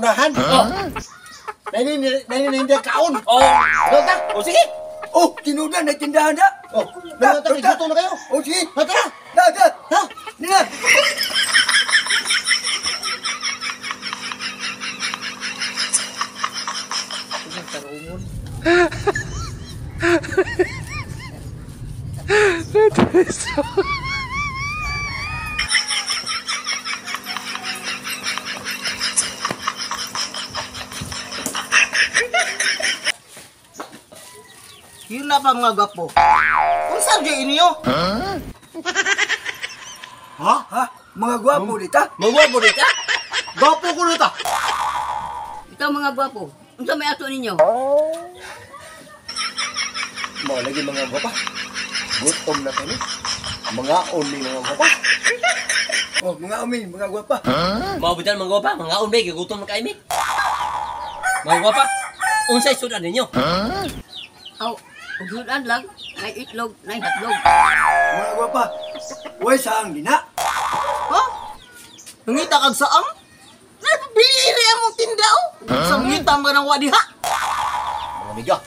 unahan. Oh. Naninindi kaon. Oh. Dota. O sige. Oh, tinudan na tindahan na. Oh, dota, igutom na kayo. Oh, sige. Ha, tara. Da. Ha? Nina. Yun na pa mga gapo. Kung saan dyan inyo? Ha? Mga gwapo dita? Magwabo dito. Gapo ko na ta. Ikaw mga gwapo, unsa may ato ninyo? Mau lagi mga gwapa. Gutom na kami. Mga only mga gwapa. Oh, mga amin, mga gwapa. Mabutan mga gwapa, mga unbay, kagutom na kaimi. Mga gwapa, unsay sudan ninyo? Aw, ugulan lang, may itlog, may hatlog. Mga gwapa. Way saang dina. Ha? Nangita kag saang? Napabiliri ang mong tindao. Sangita mo ng wadiha. Mga amiga.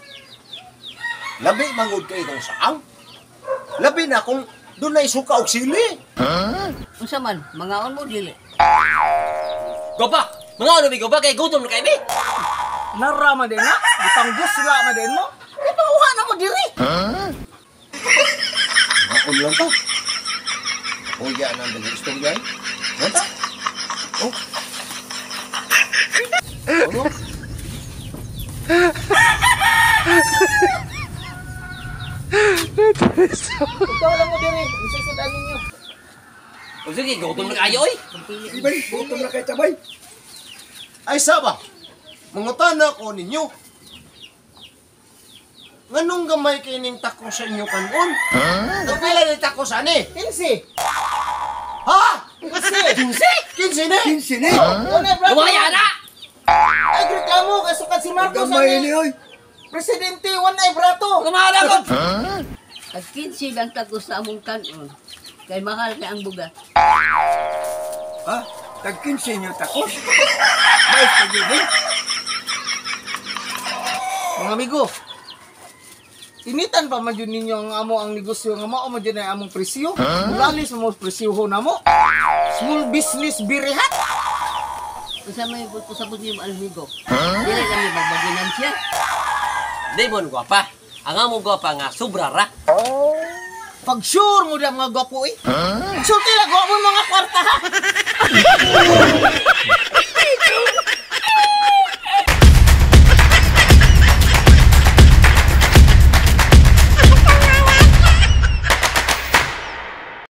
Labi mangod kayo itong saang. Labi na kung doon na isuka og sili. Unsa man, mangaon mo dili. Gwapa, mga unbay gwapa, kay gutom na kaimi. Narama din na. Ipanggusla ma din mo. Ipanguha na mo diri. Mga only lang to. O yan ang dagang istorya eh. Mata? Oh. Ano? Ikaw lang mo diri. Unsay sudan ninyo? O sige, gutom na kayo, oy. Ibay, gutom na kay tabay. Ay saba. Mangutana ko ninyo. Nganong gamay kining tako sa inyo kanon? Kapila ni tako sa ani? 15. Ha? 15. 15 ni? 15 ni. Ano bro? Lumaya na! Ay reklamo kasukat si Marcos Gamay ni, ani. oy. Presidente one ay brato. Lumaya ko! At 15 lang tago sa among kanon. Kay mahal kay ang bugas. Ha? Tag 15 nyo takos. Mais pagiging. Mga amigo, initan pa man yun ninyo ang amo ang negosyo nga mao man yun ay among presyo. Mulalis mo presyoho na mo. Small business birihat. Unsa may sabot niyo almigo. Dili kami magbaginan siya. Di mo gwapa. Ang among gwapa nga sobra ra. Pag sure mo na mga gwapo eh. Sure kaya gawa mo mga kwarta ha.